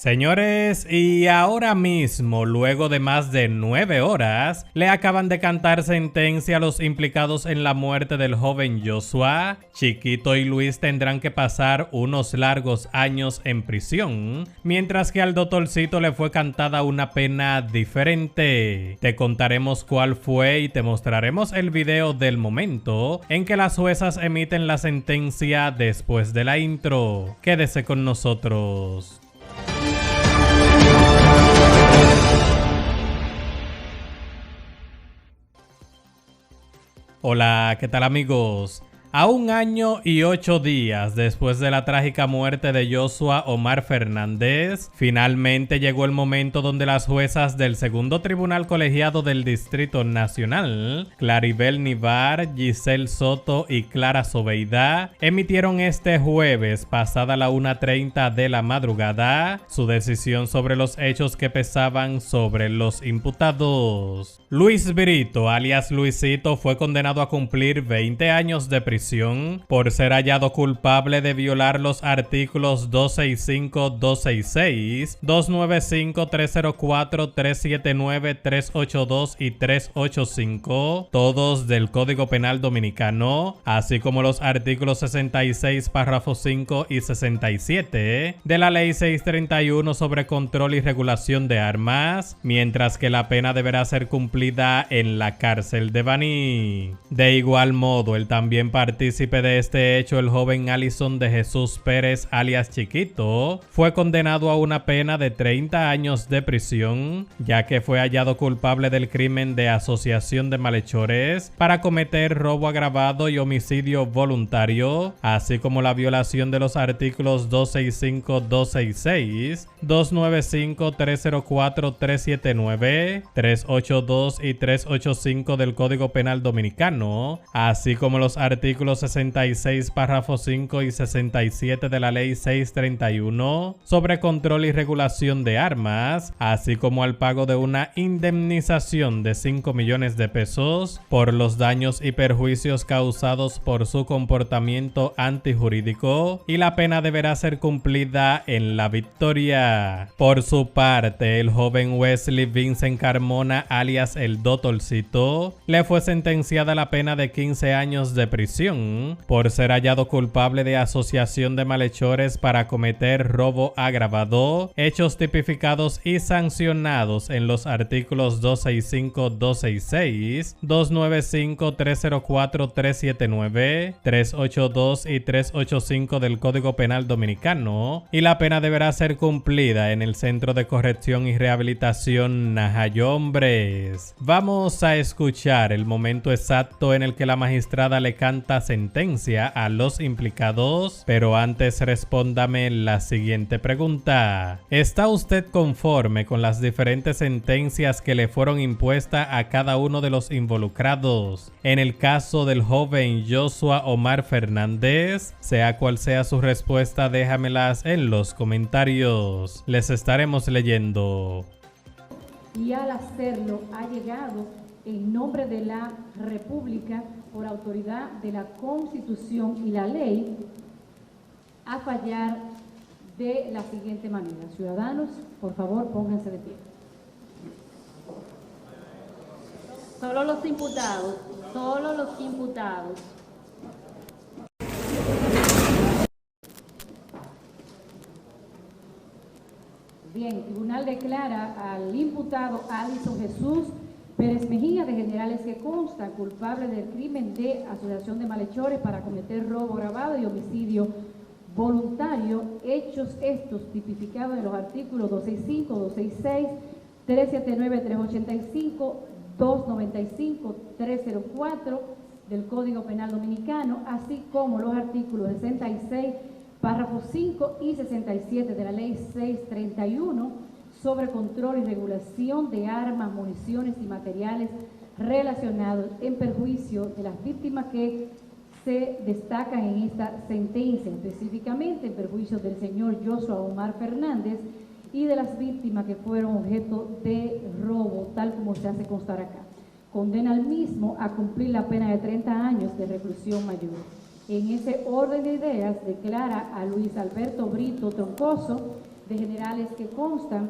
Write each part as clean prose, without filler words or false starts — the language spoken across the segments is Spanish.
Señores, y ahora mismo, luego de más de 9 horas, le acaban de cantar sentencia a los implicados en la muerte del joven Joshua. Chiquito y Luis tendrán que pasar unos largos años en prisión, mientras que al doctorcito le fue cantada una pena diferente. Te contaremos cuál fue y te mostraremos el video del momento en que las juezas emiten la sentencia después de la intro. Quédese con nosotros. Hola, ¿qué tal amigos? A 1 año y 8 días después de la trágica muerte de Joshua Omar Fernández, finalmente llegó el momento donde las juezas del segundo tribunal colegiado del Distrito Nacional, Claribel Nivar, Giselle Soto y Clara Sobeida, emitieron este jueves, pasada la 1:30 de la madrugada, su decisión sobre los hechos que pesaban sobre los imputados. Luis Brito, alias Luisito, fue condenado a cumplir 20 años de prisión por ser hallado culpable de violar los artículos 265, 266, 295, 304, 379, 382 y 385, todos del Código Penal Dominicano, así como los artículos 66, párrafo 5 y 67 de la Ley 631 sobre control y regulación de armas, mientras que la pena deberá ser cumplida en la cárcel de Baní. De igual modo, el también partícipe de este hecho, el joven Alison de Jesús Pérez, alias Chiquito, fue condenado a una pena de 30 años de prisión, ya que fue hallado culpable del crimen de asociación de malhechores para cometer robo agravado y homicidio voluntario, así como la violación de los artículos 265, 266, 295, 304, 379, 382 y 385 del Código Penal Dominicano, así como los artículos 66, párrafo 5 y 67 de la Ley 631 sobre control y regulación de armas, así como al pago de una indemnización de 5 millones de pesos por los daños y perjuicios causados por su comportamiento antijurídico, y la pena deberá ser cumplida en La Victoria. Por su parte, el joven Wesley Vincent Carmona, alias el Doctorcito, le fue sentenciada la pena de 15 años de prisión por ser hallado culpable de asociación de malhechores para cometer robo agravado, hechos tipificados y sancionados en los artículos 265, 266, 295, 304, 379, 382 y 385 del Código Penal Dominicano, y la pena deberá ser cumplida en el Centro de Corrección y Rehabilitación Najayo Hombres. Vamos a escuchar el momento exacto en el que la magistrada le canta sentencia a los implicados, pero antes respóndame la siguiente pregunta. ¿Está usted conforme con las diferentes sentencias que le fueron impuestas a cada uno de los involucrados en el caso del joven Joshua Omar Fernández? Sea cual sea su respuesta, déjamelas en los comentarios. Les estaremos leyendo. Y al hacerlo ha llegado en nombre de la República, por autoridad de la Constitución y la ley, a fallar de la siguiente manera. Ciudadanos, por favor, pónganse de pie. Solo los imputados, solo los imputados. Bien, el tribunal declara al imputado Alison Jesús Pérez Mejía, de Generales, que consta culpable del crimen de asociación de malhechores para cometer robo agravado y homicidio voluntario, hechos estos tipificados en los artículos 265, 266, 379, 385, 295, 304 del Código Penal Dominicano, así como los artículos 66, párrafo 5 y 67 de la Ley 631 sobre control y regulación de armas, municiones y materiales relacionados en perjuicio de las víctimas que se destacan en esta sentencia, específicamente en perjuicio del señor Joshua Omar Fernández y de las víctimas que fueron objeto de robo, tal como se hace constar acá. Condena al mismo a cumplir la pena de 30 años de reclusión mayor. En ese orden de ideas, declara a Luis Alberto Brito Troncoso de generales que constan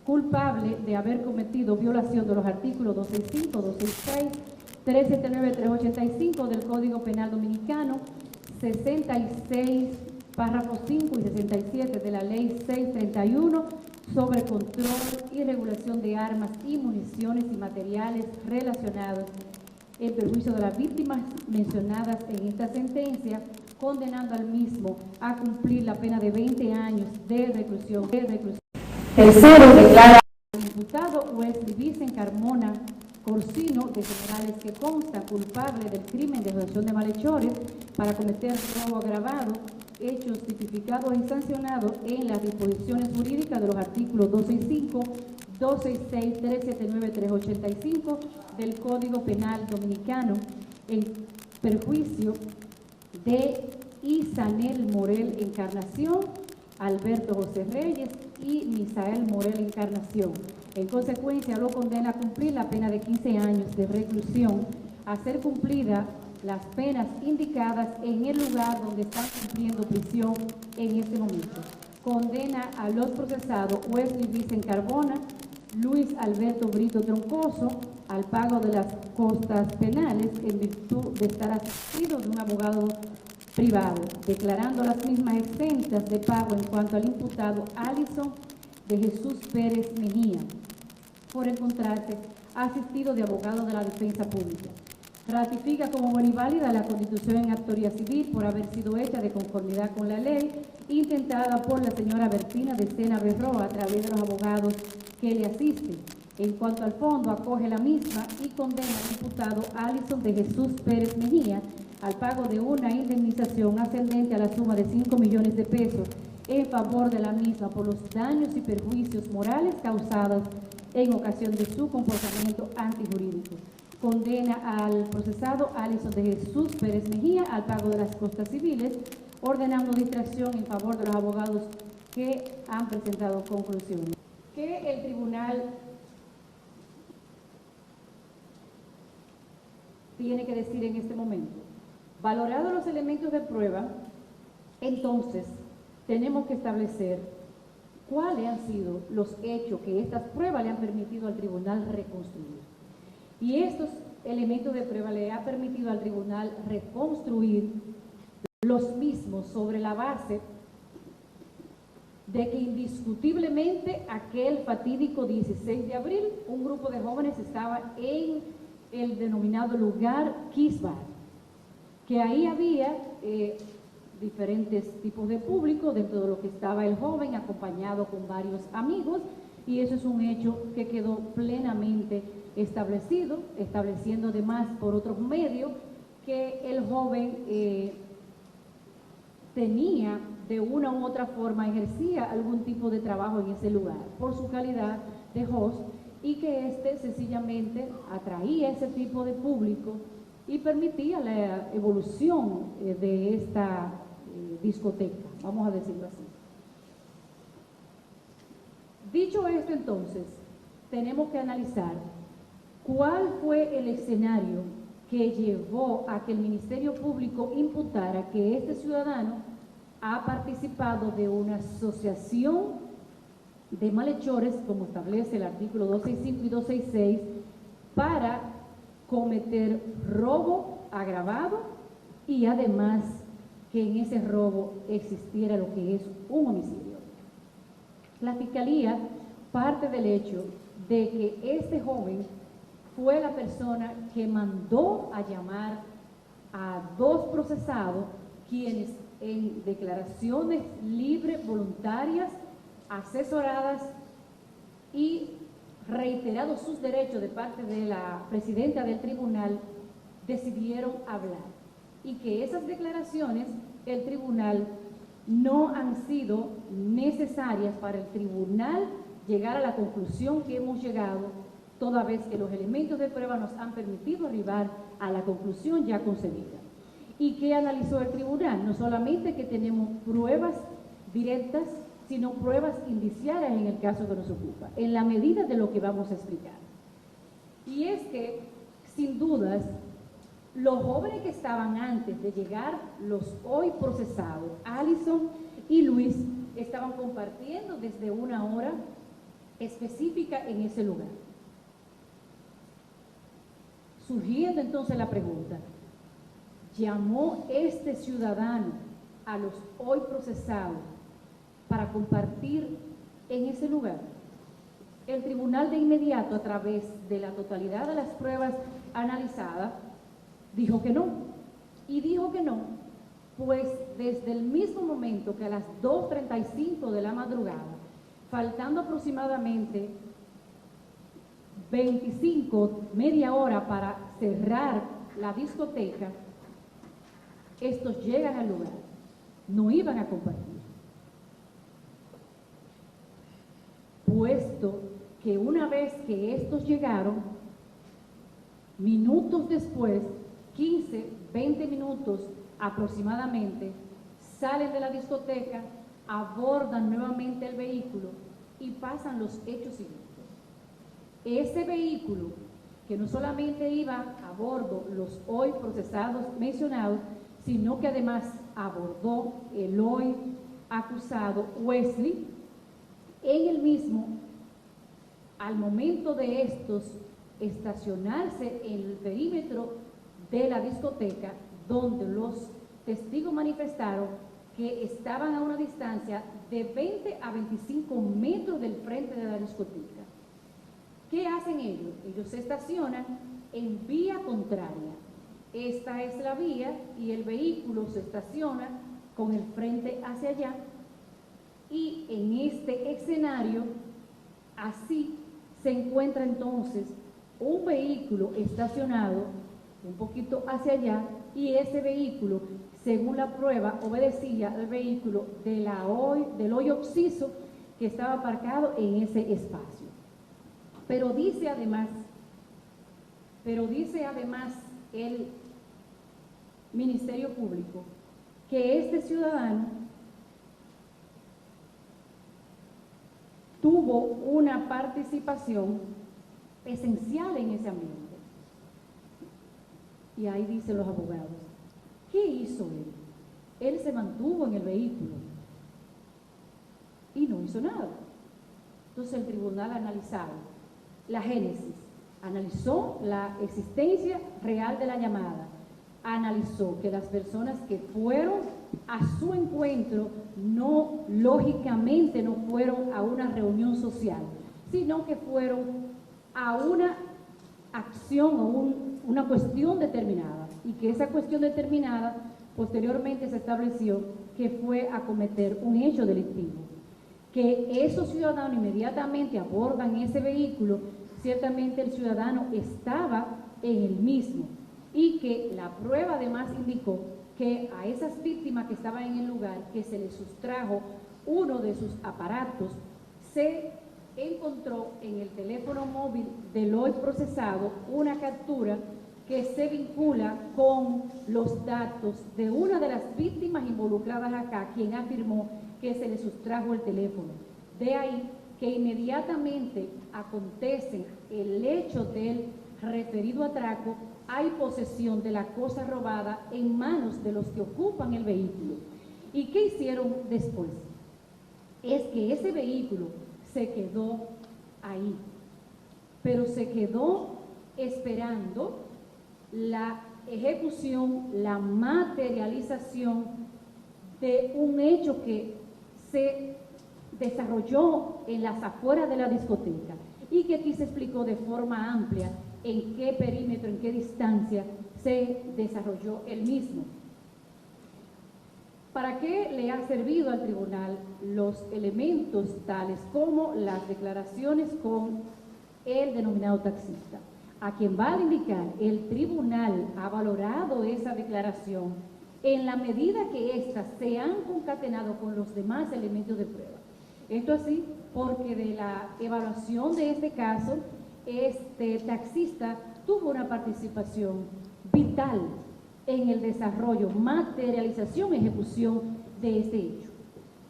culpable de haber cometido violación de los artículos 265, 266, 379, 385 del Código Penal Dominicano, 66, párrafos 5 y 67 de la Ley 631 sobre control y regulación de armas y municiones y materiales relacionados en perjuicio de las víctimas mencionadas en esta sentencia, condenando al mismo a cumplir la pena de 20 años de reclusión. Tercero, declara al imputado Wesley Vicent Carmona Corsino, de generales que consta culpable del crimen de asociación de malhechores para cometer robo agravado, hechos tipificados y sancionados en las disposiciones jurídicas de los artículos 265, 266, 379, 385 del Código Penal Dominicano, en perjuicio de Isanel Morel Encarnación, Alberto José Reyes y Misael Morel Encarnación. En consecuencia, lo condena a cumplir la pena de 15 años de reclusión, a ser cumplida las penas indicadas en el lugar donde están cumpliendo prisión en este momento. Condena a los procesados Wesley Vicent Carmona, Luis Alberto Brito Troncoso al pago de las costas penales en virtud de estar asistido de un abogado privado, declarando las mismas exentas de pago en cuanto al imputado Alison de Jesús Pérez Mejía, por encontrarse asistido de abogado de la defensa pública. Ratifica como buena y válida la constitución en autoría civil por haber sido hecha de conformidad con la ley, intentada por la señora Bertina de Sena Berroa a través de los abogados que le asisten. En cuanto al fondo, acoge la misma y condena al imputado Alison de Jesús Pérez Mejía al pago de una indemnización ascendente a la suma de 5 millones de pesos en favor de la misma por los daños y perjuicios morales causados en ocasión de su comportamiento antijurídico. Condena al procesado Alison de Jesús Pérez Mejía al pago de las costas civiles, ordenando distracción en favor de los abogados que han presentado conclusiones. Que el tribunal tiene que decir en este momento. Valorados los elementos de prueba, entonces tenemos que establecer cuáles han sido los hechos que estas pruebas le han permitido al tribunal reconstruir. Y estos elementos de prueba le han permitido al tribunal reconstruir los mismos sobre la base de que indiscutiblemente aquel fatídico 16 de abril, un grupo de jóvenes estaba en el denominado lugar Kisbar, que ahí había diferentes tipos de público, dentro de lo que estaba el joven acompañado con varios amigos, y eso es un hecho que quedó plenamente establecido, estableciendo además por otros medios que el joven tenía de una u otra forma, ejercía algún tipo de trabajo en ese lugar por su calidad de host, y que éste sencillamente atraía ese tipo de público y permitía la evolución de esta discoteca, vamos a decirlo así. Dicho esto, entonces, tenemos que analizar cuál fue el escenario que llevó a que el Ministerio Público imputara que este ciudadano ha participado de una asociación de malhechores, como establece el artículo 265 y 266, para cometer robo agravado y además que en ese robo existiera lo que es un homicidio. La Fiscalía parte del hecho de que este joven fue la persona que mandó a llamar a dos procesados, quienes en declaraciones libres, voluntarias, asesoradas y reiterados sus derechos de parte de la presidenta del tribunal, decidieron hablar, y que esas declaraciones el tribunal no han sido necesarias para el tribunal llegar a la conclusión que hemos llegado, toda vez que los elementos de prueba nos han permitido arribar a la conclusión ya concebida. ¿Y qué analizó el tribunal? No solamente que tenemos pruebas directas, sino pruebas indiciarias en el caso que nos ocupa, en la medida de lo que vamos a explicar. Y es que, sin dudas, los jóvenes que estaban antes de llegar, los hoy procesados, Alison y Luis, estaban estaban compartiendo desde una hora específica en ese lugar. Surgiendo entonces la pregunta, ¿llamó este ciudadano a los hoy procesados para compartir en ese lugar? El tribunal de inmediato, a través de la totalidad de las pruebas analizadas, dijo que no. Y dijo que no, pues desde el mismo momento que a las 2:35 de la madrugada, faltando aproximadamente media hora para cerrar la discoteca, estos llegan al lugar, no iban a compartir. Puesto que una vez que estos llegaron, minutos después, 15, 20 minutos aproximadamente, salen de la discoteca, abordan nuevamente el vehículo y pasan los hechos siguientes. Ese vehículo, que no solamente iba a bordo los hoy procesados mencionados, sino que además abordó el hoy acusado Wesley, en el mismo, al momento de estos estacionarse en el perímetro de la discoteca, donde los testigos manifestaron que estaban a una distancia de 20 a 25 metros del frente de la discoteca. ¿Qué hacen ellos? Ellos se estacionan en vía contraria. Esta es la vía y el vehículo se estaciona con el frente hacia allá, y en este escenario así se encuentra entonces un vehículo estacionado un poquito hacia allá, y ese vehículo, según la prueba, obedecía al vehículo del hoy occiso que estaba aparcado en ese espacio. Pero dice además el Ministerio Público que este ciudadano tuvo una participación esencial en ese ambiente. Y ahí dicen los abogados, ¿qué hizo él? Él se mantuvo en el vehículo y no hizo nada. Entonces el tribunal analizaba la génesis, analizó la existencia real de la llamada, analizó que las personas que fueron a su encuentro lógicamente no fueron a una reunión social, sino que fueron a una acción o una cuestión determinada, y que esa cuestión determinada posteriormente se estableció que fue a cometer un hecho delictivo. Que esos ciudadanos inmediatamente abordan ese vehículo, ciertamente el ciudadano estaba en el mismo, y que la prueba además indicó que a esas víctimas que estaban en el lugar, que se les sustrajo uno de sus aparatos, se encontró en el teléfono móvil del hoy procesado una captura que se vincula con los datos de una de las víctimas involucradas acá, quien afirmó que se le sustrajo el teléfono. De ahí que inmediatamente acontece el hecho del referido atraco, hay posesión de la cosa robada en manos de los que ocupan el vehículo. ¿Y qué hicieron después? Es que ese vehículo se quedó ahí, pero se quedó esperando la ejecución, la materialización de un hecho que se desarrolló en las afueras de la discoteca, y que aquí se explicó de forma amplia en qué perímetro, en qué distancia se desarrolló el mismo. ¿Para qué le ha servido al tribunal los elementos tales como las declaraciones con el denominado taxista? A quien va a indicar, el tribunal ha valorado esa declaración en la medida que éstas se han concatenado con los demás elementos de prueba. Esto así porque de la evaluación de este caso, este taxista tuvo una participación vital en el desarrollo, materialización, ejecución de este hecho.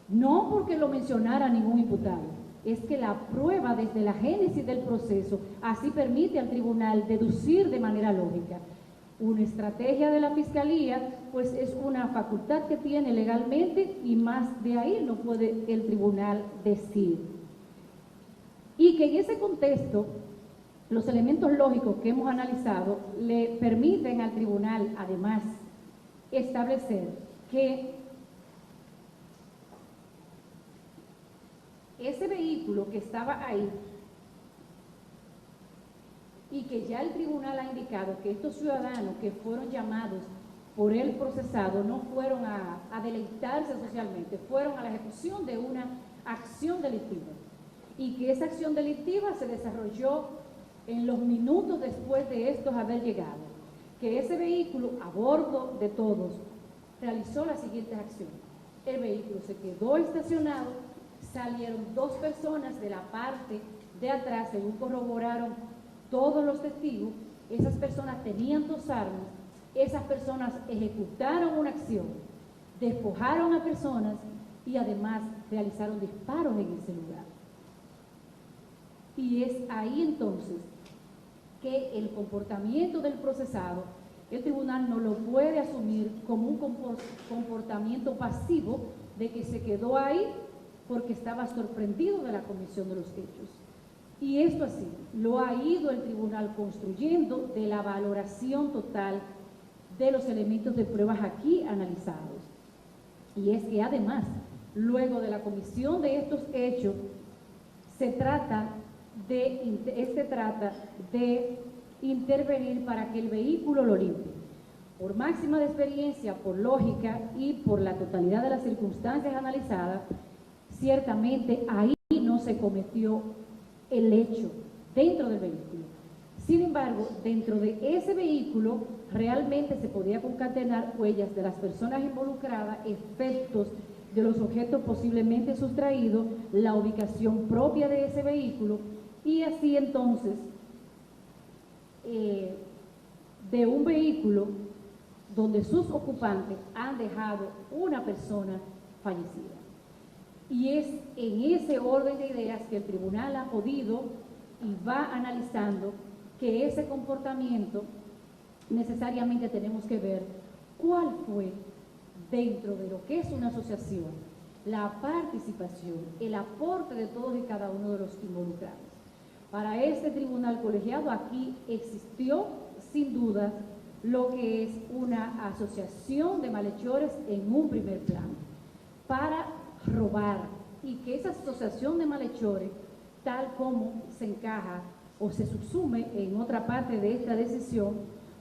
No porque lo mencionara ningún imputado, es que la prueba desde la génesis del proceso así permite al tribunal deducir de manera lógica Una estrategia de la Fiscalía, pues es una facultad que tiene legalmente y más de ahí no puede el tribunal decir. Y que en ese contexto, los elementos lógicos que hemos analizado le permiten al tribunal, además, establecer que ese vehículo que estaba ahí y que ya el tribunal ha indicado que estos ciudadanos que fueron llamados por el procesado no fueron a deleitarse socialmente, fueron a la ejecución de una acción delictiva y que esa acción delictiva se desarrolló en los minutos después de estos haber llegado, que ese vehículo a bordo de todos realizó las siguientes acciones. El vehículo se quedó estacionado, salieron dos personas de la parte de atrás, según corroboraron todos los testigos. Esas personas tenían dos armas, esas personas ejecutaron una acción, despojaron a personas y además realizaron disparos en ese lugar. Y es ahí entonces que el comportamiento del procesado, el tribunal no lo puede asumir como un comportamiento pasivo de que se quedó ahí porque estaba sorprendido de la comisión de los hechos. Y esto así lo ha ido el tribunal construyendo de la valoración total de los elementos de pruebas aquí analizados. Y es que además, luego de la comisión de estos hechos, se trata de intervenir para que el vehículo lo limpie. Por máxima de experiencia, por lógica y por la totalidad de las circunstancias analizadas, ciertamente ahí no se cometió el hecho dentro del vehículo. Sin embargo, dentro de ese vehículo realmente se podía concatenar huellas de las personas involucradas, efectos de los objetos posiblemente sustraídos, la ubicación propia de ese vehículo y así entonces de un vehículo donde sus ocupantes han dejado una persona fallecida. Y es en ese orden de ideas que el tribunal ha podido y va analizando que ese comportamiento necesariamente tenemos que ver cuál fue dentro de lo que es una asociación, la participación, el aporte de todos y cada uno de los involucrados. Para este tribunal colegiado aquí existió sin duda lo que es una asociación de malhechores en un primer plano para robar y que esa asociación de malhechores, tal como se encaja o se subsume en otra parte de esta decisión,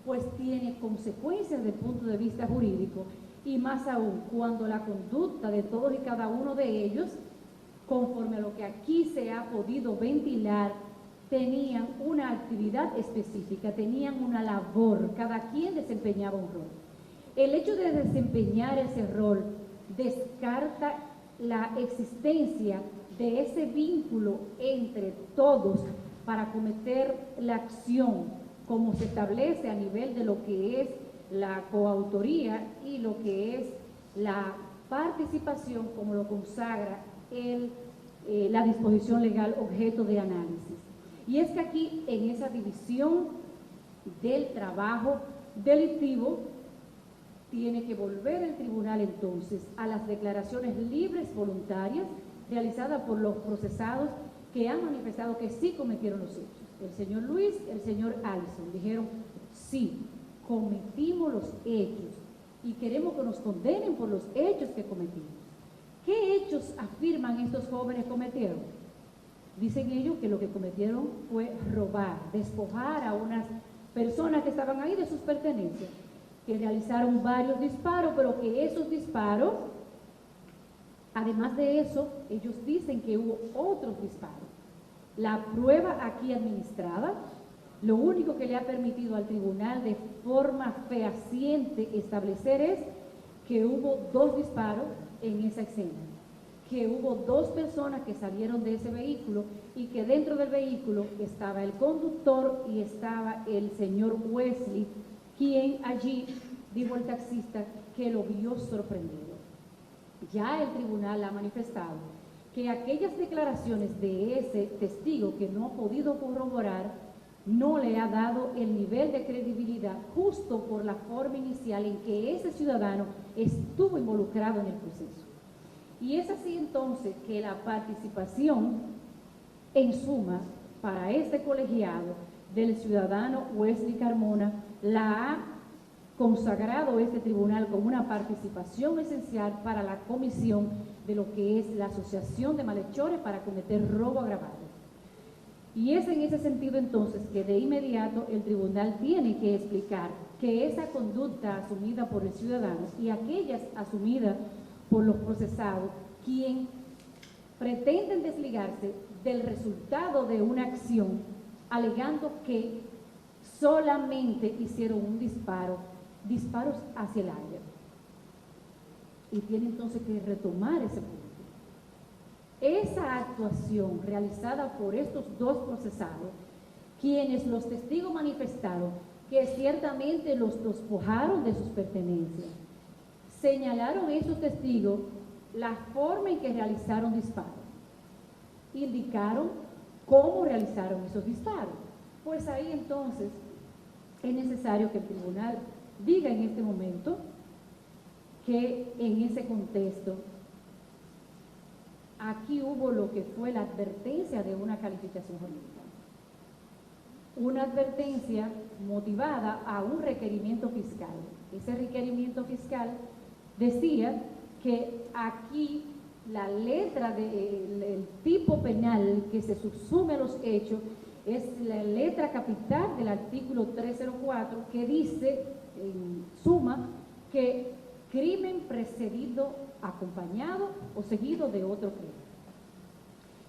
pues tiene consecuencias desde el punto de vista jurídico y más aún cuando la conducta de todos y cada uno de ellos, conforme a lo que aquí se ha podido ventilar, tenían una actividad específica, tenían una labor, cada quien desempeñaba un rol. El hecho de desempeñar ese rol descarta la existencia de ese vínculo entre todos para cometer la acción como se establece a nivel de lo que es la coautoría y lo que es la participación como lo consagra la disposición legal objeto de análisis. Y es que aquí en esa división del trabajo delictivo tiene que volver el tribunal entonces a las declaraciones libres voluntarias realizadas por los procesados que han manifestado que sí cometieron los hechos. El señor Luis, el señor Alison dijeron sí, cometimos los hechos y queremos que nos condenen por los hechos que cometimos. ¿Qué hechos afirman estos jóvenes cometieron? Dicen ellos que lo que cometieron fue robar, despojar a unas personas que estaban ahí de sus pertenencias, que realizaron varios disparos, pero que esos disparos, además de eso, ellos dicen que hubo otros disparos. La prueba aquí administrada, lo único que le ha permitido al tribunal de forma fehaciente establecer es que hubo dos disparos en esa escena, que hubo dos personas que salieron de ese vehículo y que dentro del vehículo estaba el conductor y estaba el señor Wesley, quien allí dijo el taxista que lo vio sorprendido. Ya el tribunal ha manifestado que aquellas declaraciones de ese testigo que no ha podido corroborar no le ha dado el nivel de credibilidad justo por la forma inicial en que ese ciudadano estuvo involucrado en el proceso. Y es así entonces que la participación, en suma, para este colegiado del ciudadano Wesley Carmona, la ha consagrado este tribunal como una participación esencial para la comisión de lo que es la asociación de malhechores para cometer robo agravado. Y es en ese sentido entonces que de inmediato el tribunal tiene que explicar que esa conducta asumida por el ciudadano y aquellas asumidas por los procesados, quien pretenden desligarse del resultado de una acción, alegando que solamente hicieron un disparos hacia el aire. Y tiene entonces que retomar ese punto. Esa actuación realizada por estos dos procesados, quienes los testigos manifestaron que ciertamente los despojaron de sus pertenencias, señalaron esos testigos la forma en que realizaron disparos, indicaron cómo realizaron esos disparos. Pues ahí entonces es necesario que el tribunal diga en este momento que en ese contexto aquí hubo lo que fue la advertencia de una calificación jurídica. Una advertencia motivada a un requerimiento fiscal. Ese requerimiento fiscal decía que aquí la letra del tipo penal que se subsume a los hechos es la letra capital del artículo 304, que dice, en suma, que crimen precedido, acompañado o seguido de otro crimen.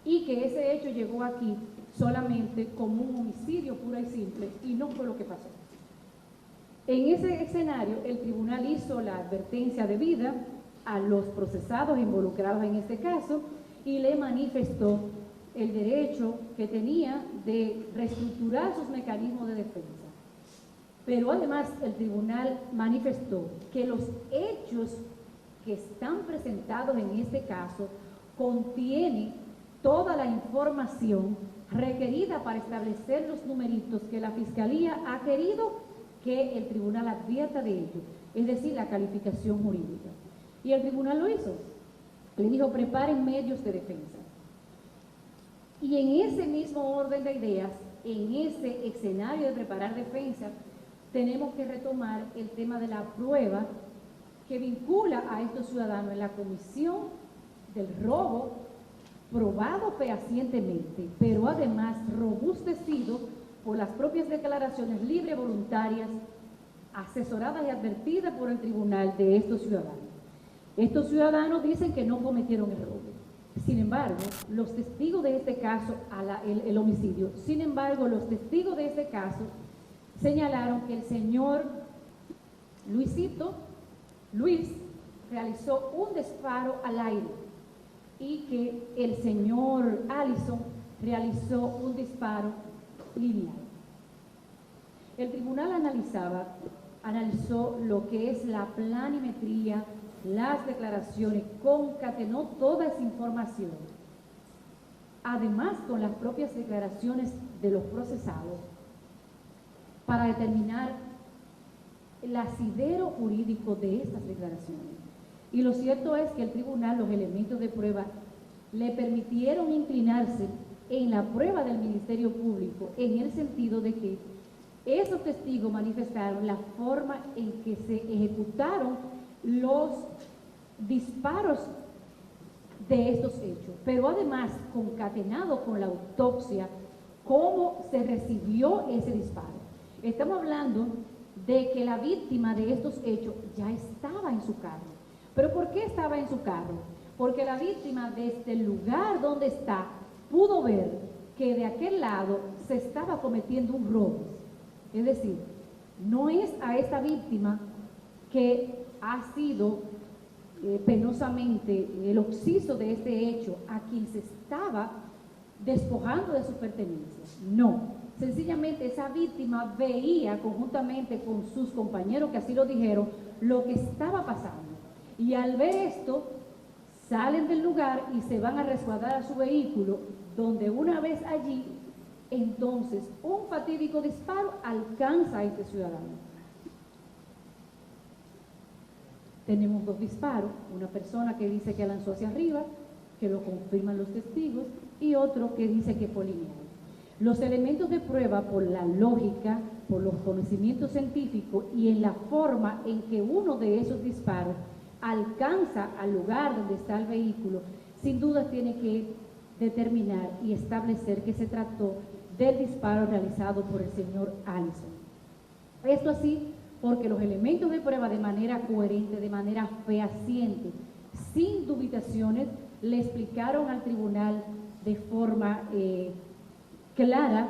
Y que ese hecho llegó aquí solamente como un homicidio puro y simple, y no fue lo que pasó. En ese escenario, el tribunal hizo la advertencia debida a los procesados involucrados en este caso y le manifestó el derecho que tenía de reestructurar sus mecanismos de defensa. Pero además el tribunal manifestó que los hechos que están presentados en este caso contienen toda la información requerida para establecer los numeritos que la Fiscalía ha querido que el tribunal advierta de ello, es decir, la calificación jurídica. Y el tribunal lo hizo. Le dijo, preparen medios de defensa. Y en ese mismo orden de ideas, en ese escenario de preparar defensa, tenemos que retomar el tema de la prueba que vincula a estos ciudadanos en la comisión del robo, probado fehacientemente, pero además robustecido por las propias declaraciones libres, voluntarias, asesoradas y advertidas por el tribunal de estos ciudadanos. Estos ciudadanos dicen que no cometieron el robo. Sin embargo, los testigos de este caso, el homicidio, sin embargo, los testigos de este caso señalaron que el señor Luis realizó un disparo al aire y que el señor Allison realizó un disparo lineal. El tribunal analizó lo que es la planimetría, las declaraciones, concatenó toda esa información, además con las propias declaraciones de los procesados, para determinar el asidero jurídico de estas declaraciones. Y lo cierto es que el tribunal, los elementos de prueba, le permitieron inclinarse en la prueba del Ministerio Público, en el sentido de que esos testigos manifestaron la forma en que se ejecutaron los disparos de estos hechos, pero además concatenado con la autopsia, cómo se recibió ese disparo. Estamos hablando de que la víctima de estos hechos ya estaba en su carro. ¿Pero por qué estaba en su carro? Porque la víctima, desde el lugar donde está, pudo ver que de aquel lado se estaba cometiendo un robo. Es decir, no es a esta víctima que ha sido penosamente el occiso de este hecho a quien se estaba despojando de sus pertenencias. No, sencillamente esa víctima veía conjuntamente con sus compañeros que así lo dijeron lo que estaba pasando, y al ver esto salen del lugar y se van a resguardar a su vehículo, donde una vez allí Entonces, un fatídico disparo alcanza a este ciudadano. Tenemos dos disparos, una persona que dice que lanzó hacia arriba, que lo confirman los testigos, y otro que dice que fue lineal. Los elementos de prueba, por la lógica, por los conocimientos científicos y en la forma en que uno de esos disparos alcanza al lugar donde está el vehículo, sin duda tiene que determinar y establecer que se trató del disparo realizado por el señor Allison. Esto así porque los elementos de prueba, de manera coherente, de manera fehaciente, sin dubitaciones, le explicaron al tribunal de forma clara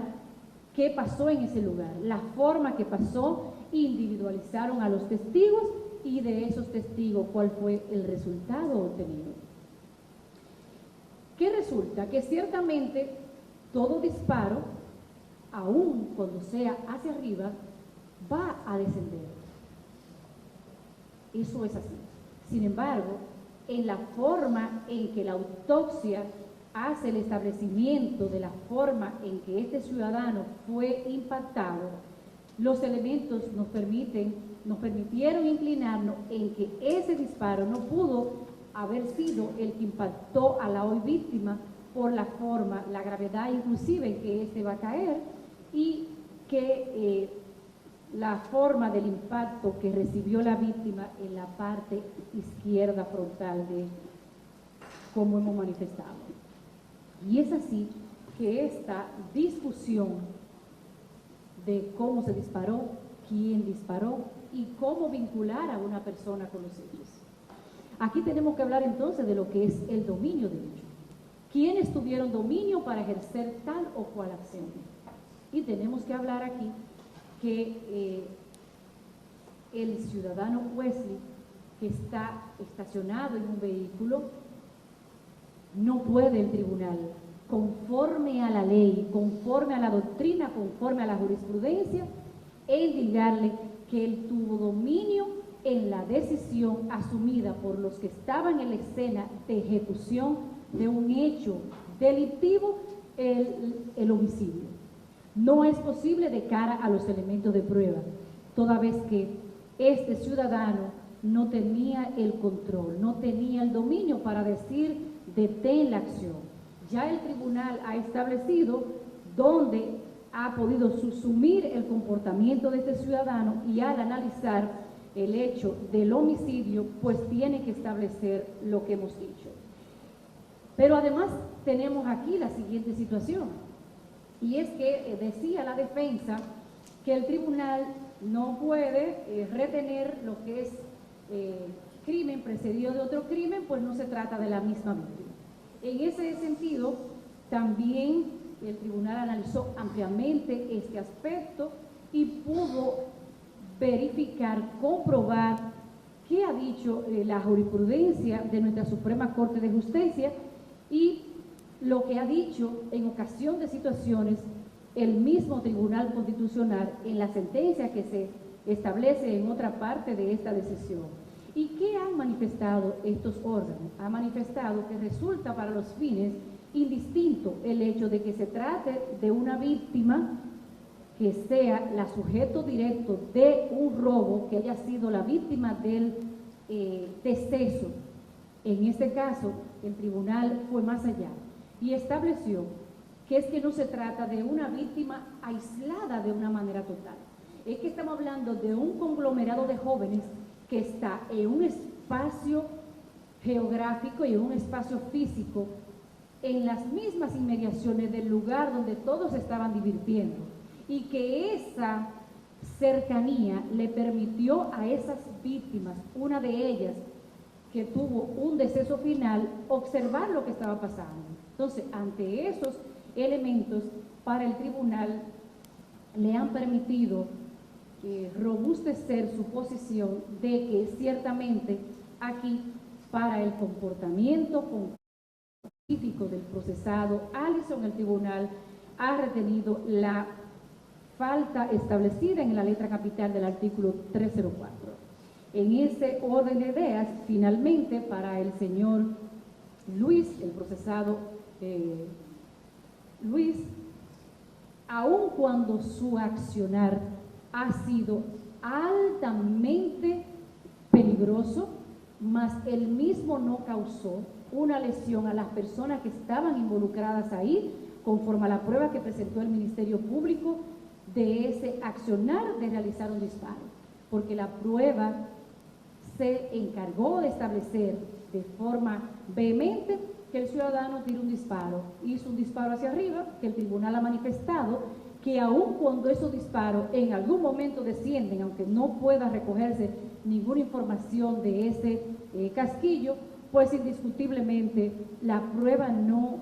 qué pasó en ese lugar, la forma que pasó, individualizaron a los testigos y de esos testigos cuál fue el resultado obtenido. ¿Qué resulta? Que ciertamente todo disparo, aun cuando sea hacia arriba, va a descender. Eso es así. Sin embargo, en la forma en que la autopsia hace el establecimiento de la forma en que este ciudadano fue impactado, los elementos nos permitieron inclinarnos en que ese disparo no pudo haber sido el que impactó a la hoy víctima por la forma, la gravedad inclusive en que éste va a caer, y que la forma del impacto que recibió la víctima en la parte izquierda frontal de como hemos manifestado. Y es así que esta discusión de cómo se disparó, quién disparó y cómo vincular a una persona con los hechos. Aquí tenemos que hablar entonces de lo que es el dominio de hecho. ¿Quiénes tuvieron dominio para ejercer tal o cual acción? Y tenemos que hablar aquí que el ciudadano Wesley, que está estacionado en un vehículo, no puede el tribunal, conforme a la ley, conforme a la doctrina, conforme a la jurisprudencia, indicarle que él tuvo dominio en la decisión asumida por los que estaban en la escena de ejecución de un hecho delictivo, el homicidio. No es posible de cara a los elementos de prueba, toda vez que este ciudadano no tenía el control, no tenía el dominio para decir detén la acción. Ya el tribunal ha establecido dónde ha podido subsumir el comportamiento de este ciudadano y al analizar el hecho del homicidio, pues tiene que establecer lo que hemos dicho. Pero además tenemos aquí la siguiente situación. Y es que decía la defensa que el tribunal no puede retener lo que es crimen precedido de otro crimen, pues no se trata de la misma víctima. En ese sentido, también el tribunal analizó ampliamente este aspecto y pudo verificar, comprobar qué ha dicho la jurisprudencia de nuestra Suprema Corte de Justicia y lo que ha dicho en ocasión de situaciones el mismo Tribunal Constitucional en la sentencia que se establece en otra parte de esta decisión. ¿Y qué han manifestado estos órganos? Han manifestado que resulta para los fines indistinto el hecho de que se trate de una víctima que sea la sujeto directo de un robo, que haya sido la víctima del deceso. En este caso, el tribunal fue más allá y estableció que es que no se trata de una víctima aislada de una manera total. Es que estamos hablando de un conglomerado de jóvenes que está en un espacio geográfico y en un espacio físico en las mismas inmediaciones del lugar donde todos estaban divirtiendo, y que esa cercanía le permitió a esas víctimas, una de ellas que tuvo un deceso final, observar lo que estaba pasando. Entonces, ante esos elementos, para el tribunal le han permitido robustecer su posición de que ciertamente aquí, para el comportamiento científico del procesado Allison, el tribunal ha retenido la falta establecida en la letra capital del artículo 304. En ese orden de ideas, finalmente, para el señor Luis, el procesado Luis, aun cuando su accionar ha sido altamente peligroso, mas él mismo no causó una lesión a las personas que estaban involucradas ahí, conforme a la prueba que presentó el Ministerio Público de ese accionar de realizar un disparo, porque la prueba se encargó de establecer de forma vehemente que el ciudadano tiró un disparo, hizo un disparo hacia arriba, que el tribunal ha manifestado que aun cuando esos disparos en algún momento descienden, aunque no pueda recogerse ninguna información de ese casquillo, pues indiscutiblemente la prueba no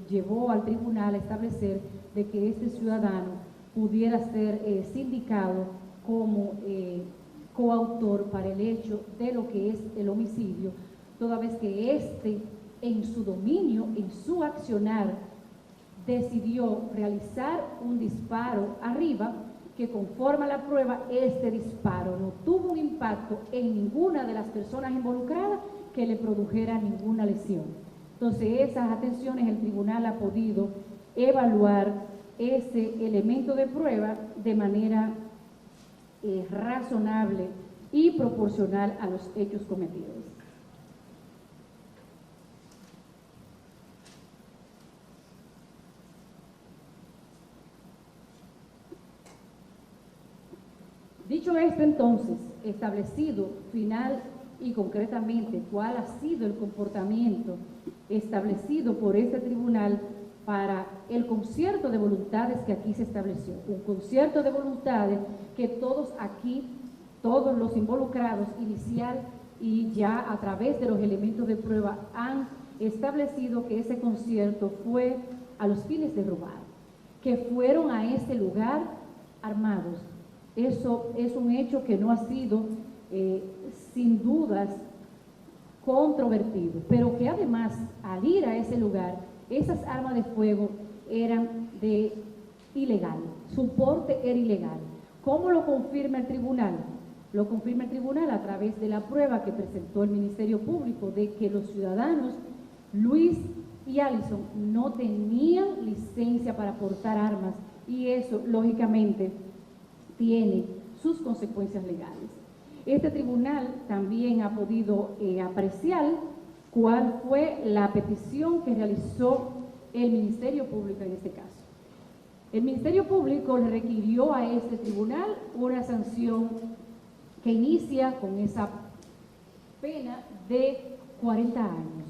llevó al tribunal a establecer de que este ciudadano pudiera ser sindicado como coautor para el hecho de lo que es el homicidio, toda vez que éste en su dominio, en su accionar, decidió realizar un disparo arriba, que conforme a la prueba, este disparo no tuvo un impacto en ninguna de las personas involucradas que le produjera ninguna lesión. Entonces, esas atenciones el tribunal ha podido evaluar ese elemento de prueba de manera razonable y proporcional a los hechos cometidos. Dicho esto, entonces, establecido final y concretamente cuál ha sido el comportamiento establecido por este tribunal para el concierto de voluntades que aquí se estableció, un concierto de voluntades que todos aquí, todos los involucrados inicial y ya a través de los elementos de prueba han establecido que ese concierto fue a los fines de robar, que fueron a ese lugar armados. Eso es un hecho que no ha sido, sin dudas, controvertido, pero que además, al ir a ese lugar, esas armas de fuego eran de ilegal, su porte era ilegal. ¿Cómo lo confirma el tribunal? Lo confirma el tribunal a través de la prueba que presentó el Ministerio Público de que los ciudadanos Luis y Alison no tenían licencia para portar armas, y eso, lógicamente, tiene sus consecuencias legales. Este tribunal también ha podido apreciar cuál fue la petición que realizó el Ministerio Público en este caso. El Ministerio Público le requirió a este tribunal una sanción que inicia con esa pena de 40 años.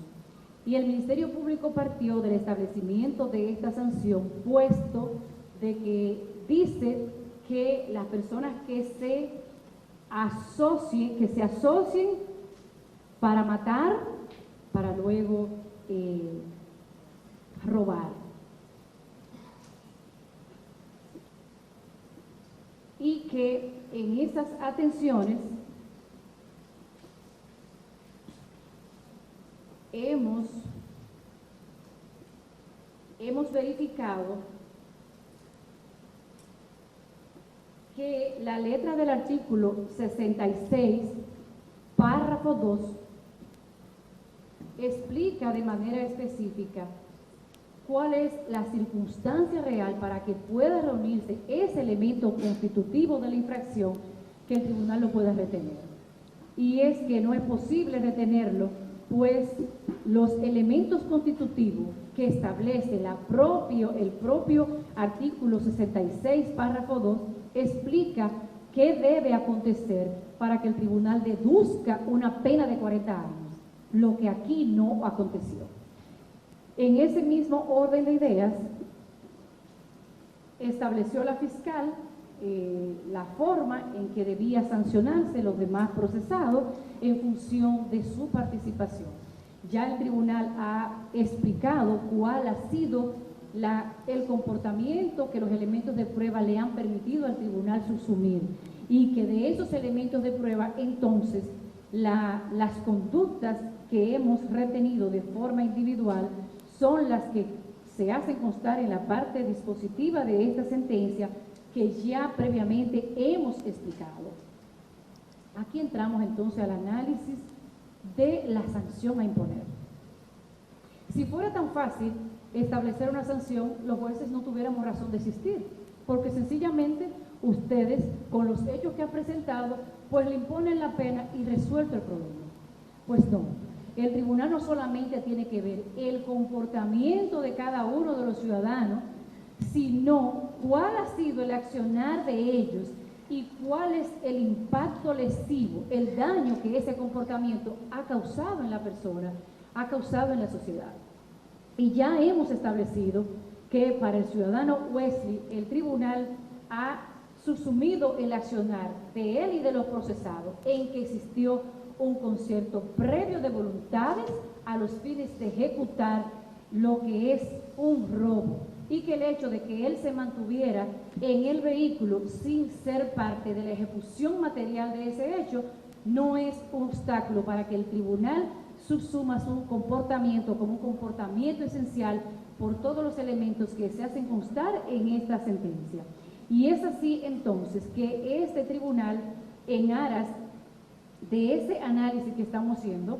Y el Ministerio Público partió del establecimiento de esta sanción, puesto de que dice que las personas que se asocien para matar, para luego robar. Y que en esas atenciones hemos verificado que la letra del artículo 66, párrafo 2, explica de manera específica cuál es la circunstancia real para que pueda reunirse ese elemento constitutivo de la infracción que el tribunal lo pueda retener. Y es que no es posible retenerlo, pues los elementos constitutivos que establece el propio artículo 66, párrafo 2, explica qué debe acontecer para que el tribunal deduzca una pena de 40 años, lo que aquí no aconteció. En ese mismo orden de ideas, estableció la fiscal la forma en que debía sancionarse los demás procesados en función de su participación. Ya el tribunal ha explicado cuál ha sido el comportamiento que los elementos de prueba le han permitido al tribunal subsumir, y que de esos elementos de prueba, entonces, las conductas que hemos retenido de forma individual son las que se hacen constar en la parte dispositiva de esta sentencia que ya previamente hemos explicado. Aquí entramos entonces al análisis de la sanción a imponer. Si fuera tan fácil establecer una sanción, los jueces no tuviéramos razón de existir, porque sencillamente ustedes, con los hechos que han presentado, pues le imponen la pena y resuelto el problema. Pues no, el tribunal no solamente tiene que ver el comportamiento de cada uno de los ciudadanos, sino cuál ha sido el accionar de ellos y cuál es el impacto lesivo, el daño que ese comportamiento ha causado en la persona, ha causado en la sociedad. Y ya hemos establecido que para el ciudadano Wesley, el tribunal ha subsumido el accionar de él y de los procesados en que existió un concierto previo de voluntades a los fines de ejecutar lo que es un robo, y que el hecho de que él se mantuviera en el vehículo sin ser parte de la ejecución material de ese hecho no es un obstáculo para que el tribunal subsuma su comportamiento como un comportamiento esencial por todos los elementos que se hacen constar en esta sentencia. Y es así entonces que este tribunal, en aras de ese análisis que estamos haciendo,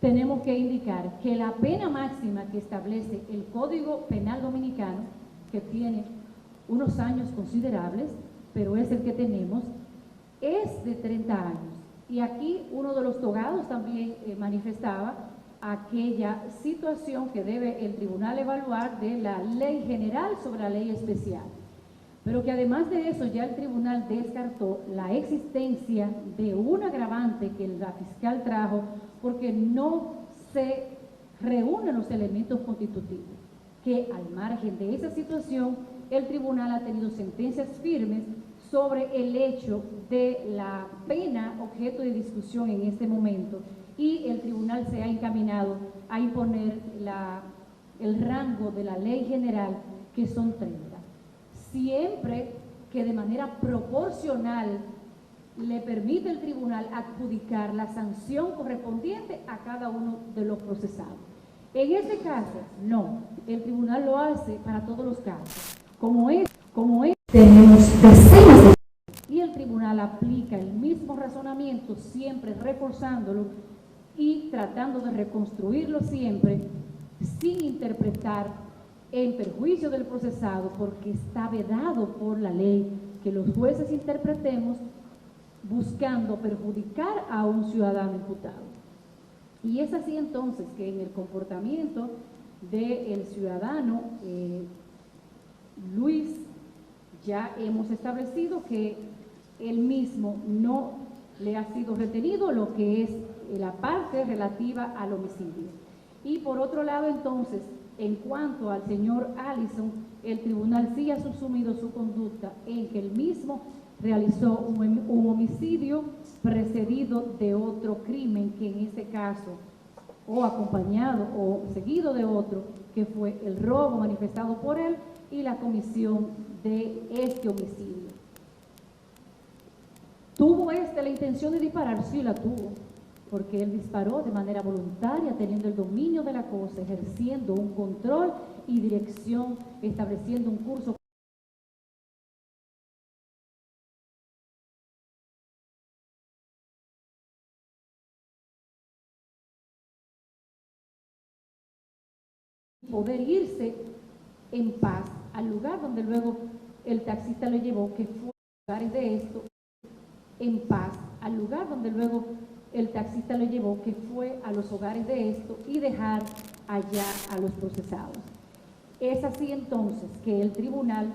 tenemos que indicar que la pena máxima que establece el Código Penal Dominicano, que tiene unos años considerables, pero es el que tenemos, es de 30 años. Y aquí uno de los togados también manifestaba aquella situación que debe el tribunal evaluar de la ley general sobre la ley especial. Pero que además de eso ya el tribunal descartó la existencia de un agravante que la fiscal trajo porque no se reúnen los elementos constitutivos, que al margen de esa situación el tribunal ha tenido sentencias firmes sobre el hecho de la pena objeto de discusión en este momento, y el tribunal se ha encaminado a imponer el rango de la ley general, que son 30. Siempre que de manera proporcional le permite el tribunal adjudicar la sanción correspondiente a cada uno de los procesados. En este caso, no, el tribunal lo hace para todos los casos. Como es, tenemos decenas de... Y el tribunal aplica el mismo razonamiento, siempre reforzándolo y tratando de reconstruirlo siempre, sin interpretar en perjuicio del procesado, porque está vedado por la ley que los jueces interpretemos buscando perjudicar a un ciudadano imputado. Y es así entonces que en el comportamiento del ciudadano Luis, ya hemos establecido que él mismo no le ha sido retenido lo que es la parte relativa al homicidio. Y por otro lado entonces, en cuanto al señor Allison, el tribunal sí ha subsumido su conducta en que él mismo realizó un homicidio precedido de otro crimen, que en este caso, o acompañado o seguido de otro, que fue el robo manifestado por él y la comisión de este homicidio. ¿Tuvo la intención de disparar? Sí, la tuvo, porque él disparó de manera voluntaria, teniendo el dominio de la cosa, ejerciendo un control y dirección, estableciendo un curso poder irse en paz al lugar donde luego el taxista lo llevó, que fue a lugares de esto, en paz al lugar donde luego el taxista lo llevó, que fue a los hogares de esto, y dejar allá a los procesados. Es así entonces que el tribunal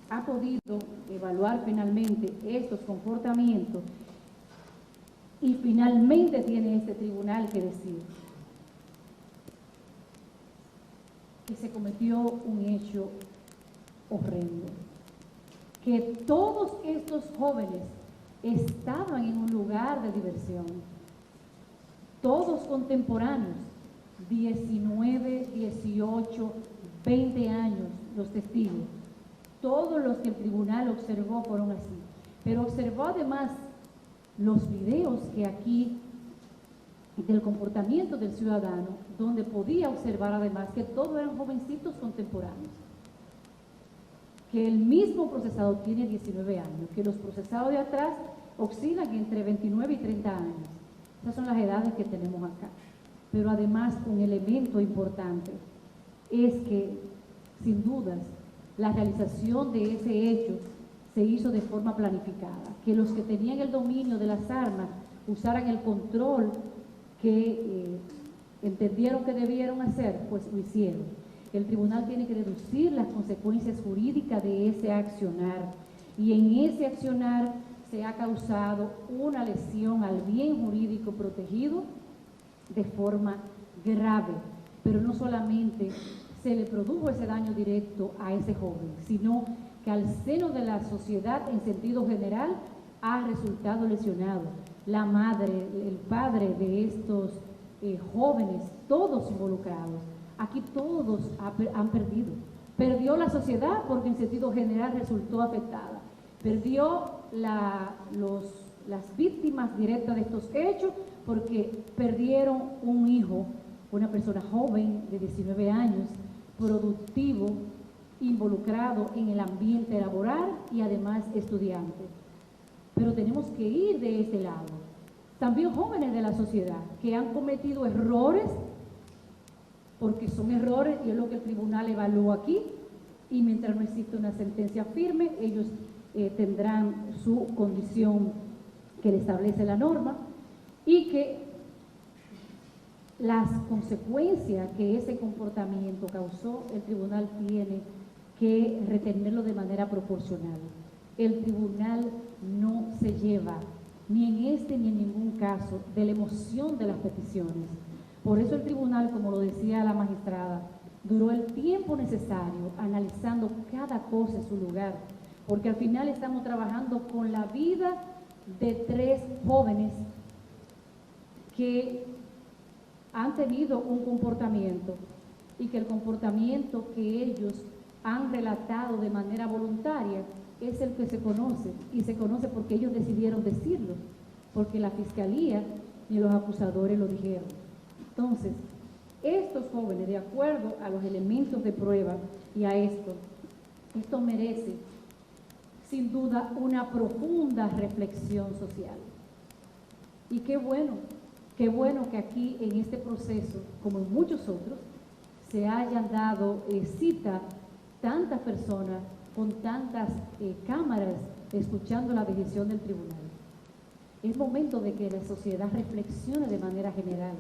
ha podido evaluar penalmente estos comportamientos, y finalmente tiene este tribunal que decir que se cometió un hecho horrendo, que todos estos jóvenes estaban en un lugar de diversión, todos contemporáneos, 19, 18, 20 años, los testigos, todos los que el tribunal observó fueron así, pero observó además los videos que aquí del comportamiento del ciudadano, donde podía observar además que todos eran jovencitos contemporáneos, que el mismo procesado tiene 19 años, que los procesados de atrás oscilan entre 29 y 30 años. Esas son las edades que tenemos acá. Pero además un elemento importante es que, sin dudas, la realización de ese hecho se hizo de forma planificada, que los que tenían el dominio de las armas usaran el control que entendieron que debieron hacer, pues lo hicieron. El tribunal tiene que deducir las consecuencias jurídicas de ese accionar, y en ese accionar se ha causado una lesión al bien jurídico protegido de forma grave, pero no solamente se le produjo ese daño directo a ese joven, sino que al seno de la sociedad en sentido general ha resultado lesionado. La madre, el padre de estos jóvenes, todos involucrados, aquí todos han perdido. Perdió la sociedad porque en sentido general resultó afectada. Perdió las víctimas directas de estos hechos porque perdieron un hijo, una persona joven de 19 años, productivo, involucrado en el ambiente laboral y además estudiante. Pero tenemos que ir de ese lado. También jóvenes de la sociedad que han cometido errores, porque son errores y es lo que el tribunal evalúa aquí, y mientras no existe una sentencia firme, ellos tendrán su condición que le establece la norma, y que las consecuencias que ese comportamiento causó, el tribunal tiene que retenerlo de manera proporcional. El tribunal no se lleva, ni en este ni en ningún caso, de la emoción de las peticiones. Por eso el tribunal, como lo decía la magistrada, duró el tiempo necesario analizando cada cosa en su lugar, porque al final estamos trabajando con la vida de 3 jóvenes que han tenido un comportamiento y que el comportamiento que ellos han relatado de manera voluntaria es el que se conoce, y se conoce porque ellos decidieron decirlo, porque la fiscalía ni los acusadores lo dijeron. Entonces, estos jóvenes, de acuerdo a los elementos de prueba y a esto merece sin duda una profunda reflexión social. Y qué bueno que aquí en este proceso, como en muchos otros, se hayan dado cita tantas personas con tantas cámaras escuchando la decisión del tribunal. Es momento de que la sociedad reflexione de manera general.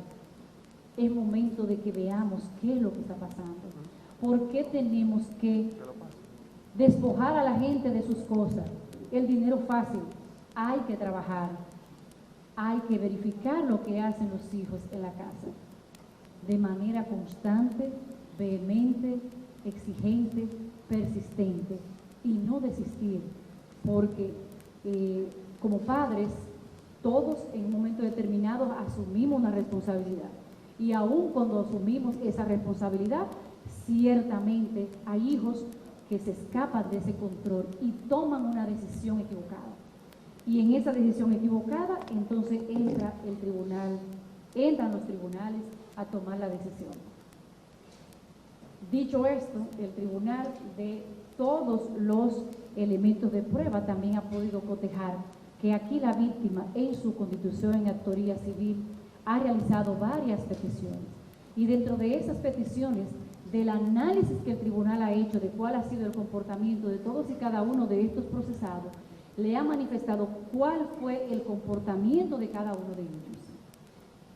Es momento de que veamos qué es lo que está pasando. ¿Por qué tenemos que despojar a la gente de sus cosas? El dinero fácil. Hay que trabajar. Hay que verificar lo que hacen los hijos en la casa. De manera constante, vehemente, exigente, persistente, y no desistir, porque como padres todos en un momento determinado asumimos una responsabilidad, y aún cuando asumimos esa responsabilidad, ciertamente hay hijos que se escapan de ese control y toman una decisión equivocada, y en esa decisión equivocada entonces entran los tribunales a tomar la decisión. Dicho esto, el tribunal, de todos los elementos de prueba, también ha podido cotejar que aquí la víctima, en su constitución en autoría civil, ha realizado varias peticiones. Y dentro de esas peticiones, del análisis que el tribunal ha hecho de cuál ha sido el comportamiento de todos y cada uno de estos procesados, le ha manifestado cuál fue el comportamiento de cada uno de ellos.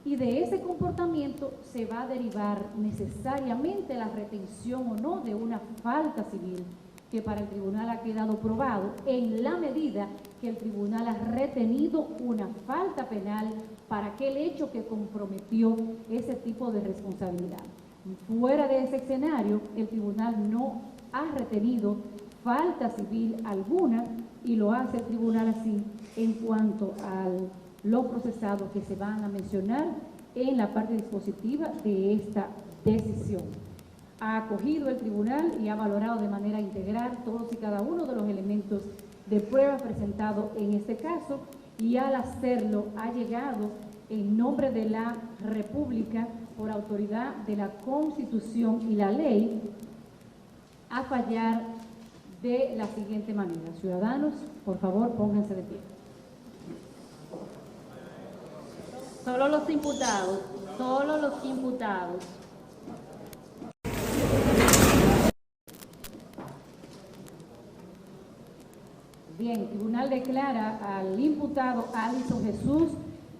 Y de ese comportamiento se va a derivar necesariamente la retención o no de una falta civil, que para el tribunal ha quedado probado en la medida que el tribunal ha retenido una falta penal para aquel hecho que comprometió ese tipo de responsabilidad. Fuera de ese escenario, el tribunal no ha retenido falta civil alguna, y lo hace el tribunal así en cuanto a los procesados que se van a mencionar en la parte dispositiva de esta decisión. Ha acogido el tribunal y ha valorado de manera integral todos y cada uno de los elementos de prueba presentados en este caso, y al hacerlo ha llegado en nombre de la República, por autoridad de la Constitución y la ley, a fallar de la siguiente manera. Ciudadanos, por favor, pónganse de pie. Solo los imputados. Solo los imputados. Bien, el tribunal declara al imputado Alison Jesús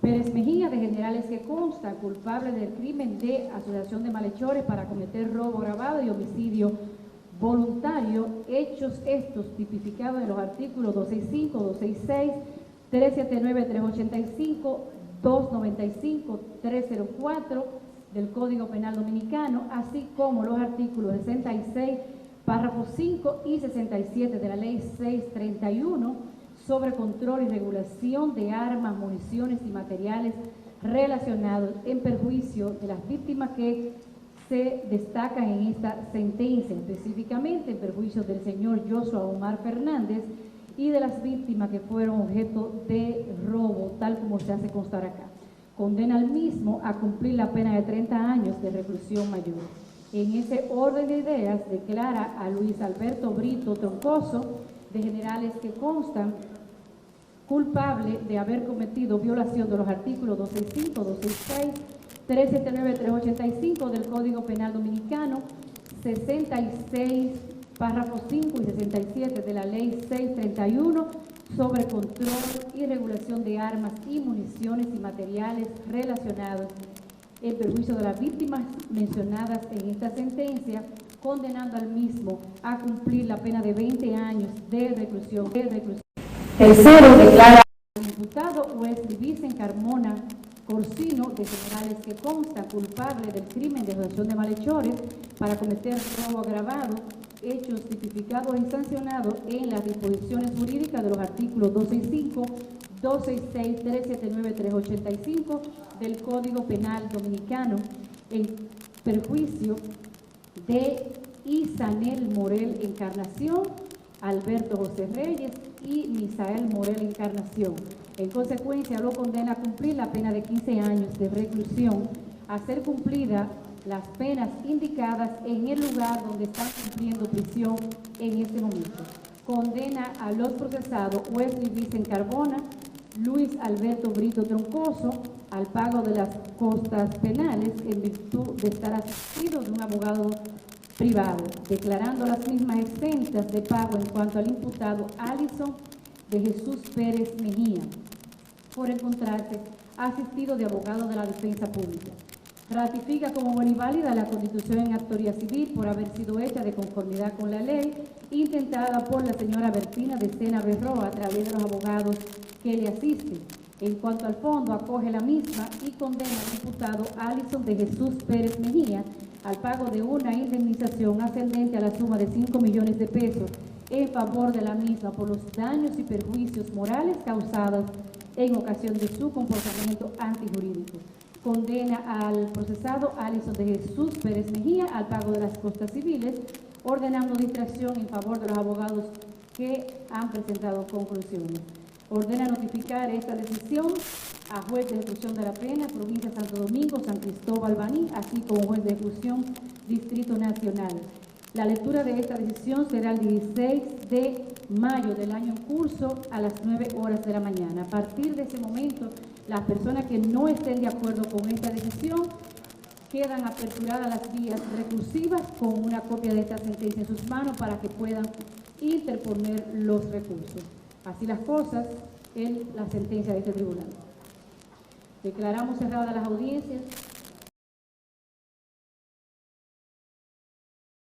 Pérez Mejía, de generales que consta, culpable del crimen de asociación de malhechores para cometer robo agravado y homicidio voluntario, hechos estos tipificados en los artículos 265, 266, 379, 385, 295, 304 del Código Penal Dominicano, así como los artículos 66, párrafos 5 y 67 de la Ley 631 sobre control y regulación de armas, municiones y materiales relacionados en perjuicio de las víctimas que se destacan en esta sentencia, específicamente en perjuicio del señor Joshua Omar Fernández y de las víctimas que fueron objeto de robo, tal como se hace constar acá. Condena al mismo a cumplir la pena de 30 años de reclusión mayor. En ese orden de ideas, declara a Luis Alberto Brito Troncoso, de generales que constan, culpable de haber cometido violación de los artículos 265, 266, 379, 385 del Código Penal Dominicano, 66, párrafos 5 y 67 de la Ley 631 sobre control y regulación de armas y municiones y materiales relacionados en perjuicio de las víctimas mencionadas en esta sentencia, condenando al mismo a cumplir la pena de 20 años de reclusión. Tercero, declara al imputado Wesley Vicen Carmona Corsino, de generales que consta, culpable del crimen de asociación de malhechores para cometer robo agravado, hechos tipificados y sancionados en las disposiciones jurídicas de los artículos 265, 266, 379, 385 del Código Penal Dominicano, en perjuicio de Isanel Morel Encarnación, Alberto José Reyes y Misael Morel Encarnación. En consecuencia, lo condena a cumplir la pena de 15 años de reclusión, a ser cumplida las penas indicadas en el lugar donde están cumpliendo prisión en este momento. Condena a los procesados Wesley Vicen Carbona, Luis Alberto Brito Troncoso al pago de las costas penales en virtud de estar asistido de un abogado privado, declarando las mismas exentas de pago en cuanto al imputado Alison de Jesús Pérez Mejía, por encontrarse asistido de abogado de la defensa pública. Ratifica como buena y válida la constitución en autoría civil por haber sido hecha de conformidad con la ley, intentada por la señora Bertina de Sena Berroa a través de los abogados que le asisten. En cuanto al fondo, acoge la misma y condena al imputado Alison de Jesús Pérez Mejía al pago de una indemnización ascendente a la suma de 5 millones de pesos en favor de la misma por los daños y perjuicios morales causados en ocasión de su comportamiento antijurídico. Condena al procesado Alison de Jesús Pérez Mejía al pago de las costas civiles, ordenando distracción en favor de los abogados que han presentado conclusiones. Ordena notificar esta decisión a juez de ejecución de la pena, provincia de Santo Domingo, San Cristóbal, Baní, así como juez de ejecución, Distrito Nacional. La lectura de esta decisión será el 16 de mayo del año en curso a las 9 horas de la mañana. A partir de ese momento, las personas que no estén de acuerdo con esta decisión quedan aperturadas las vías recursivas con una copia de esta sentencia en sus manos para que puedan interponer los recursos. Así las cosas en la sentencia de este tribunal. Declaramos cerradas las audiencias.